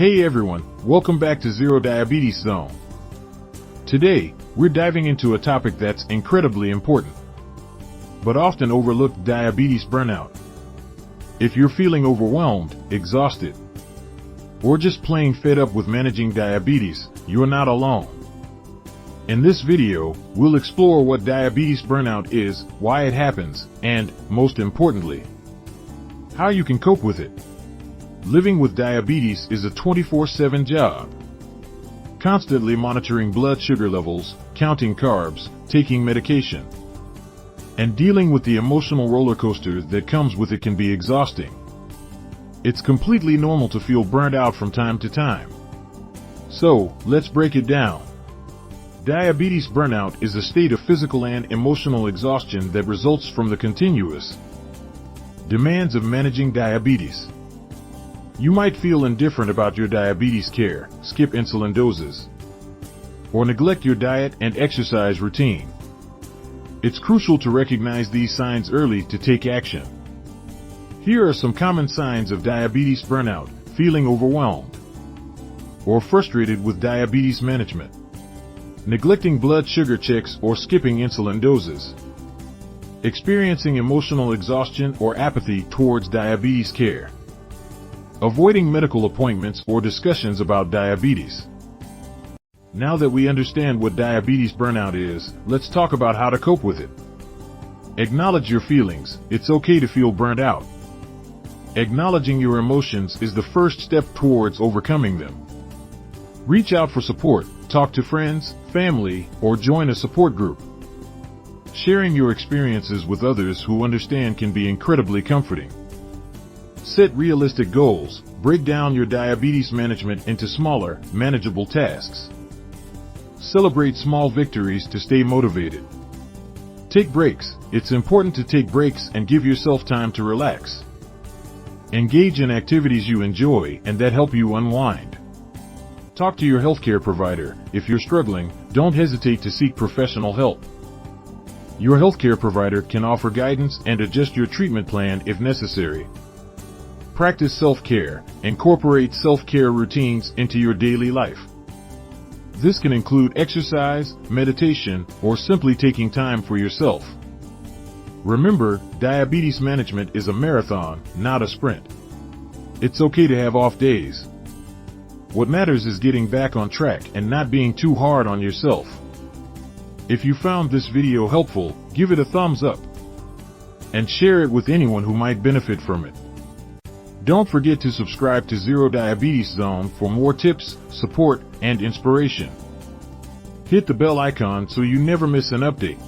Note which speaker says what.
Speaker 1: Hey everyone, welcome back to Zero Diabetes Zone. Today, we're diving into a topic that's incredibly important, but often overlooked: diabetes burnout. If you're feeling overwhelmed, exhausted, or just plain fed up with managing diabetes, you're not alone. In this video, we'll explore what diabetes burnout is, why it happens, and, most importantly, how you can cope with it. Living with diabetes is a 24/7 job. Constantly monitoring blood sugar levels, counting carbs, taking medication, and dealing with the emotional roller coaster that comes with it can be exhausting. It's completely normal to feel burnt out from time to time. So, let's break it down. Diabetes burnout is a state of physical and emotional exhaustion that results from the continuous demands of managing diabetes. You might feel indifferent about your diabetes care, skip insulin doses, or neglect your diet and exercise routine. It's crucial to recognize these signs early to take action. Here are some common signs of diabetes burnout: feeling overwhelmed or frustrated with diabetes management, neglecting blood sugar checks or skipping insulin doses, experiencing emotional exhaustion or apathy towards diabetes care, avoiding medical appointments or discussions about diabetes. Now that we understand what diabetes burnout is, let's talk about how to cope with it. Acknowledge your feelings. It's okay to feel burnt out. Acknowledging your emotions is the first step towards overcoming them. Reach out for support. Talk to friends, family, or join a support group. Sharing your experiences with others who understand can be incredibly comforting. Set realistic goals. Break down your diabetes management into smaller, manageable tasks. Celebrate small victories to stay motivated. Take breaks. It's important to take breaks and give yourself time to relax. Engage in activities you enjoy and that help you unwind. Talk to your healthcare provider. If you're struggling, don't hesitate to seek professional help. Your healthcare provider can offer guidance and adjust your treatment plan if necessary. Practice self-care. Incorporate self-care routines into your daily life. This can include exercise, meditation, or simply taking time for yourself. Remember, diabetes management is a marathon, not a sprint. It's okay to have off days. What matters is getting back on track and not being too hard on yourself. If you found this video helpful, give it a thumbs up and share it with anyone who might benefit from it. Don't forget to subscribe to Zero Diabetes Zone for more tips, support, and inspiration. Hit the bell icon so you never miss an update.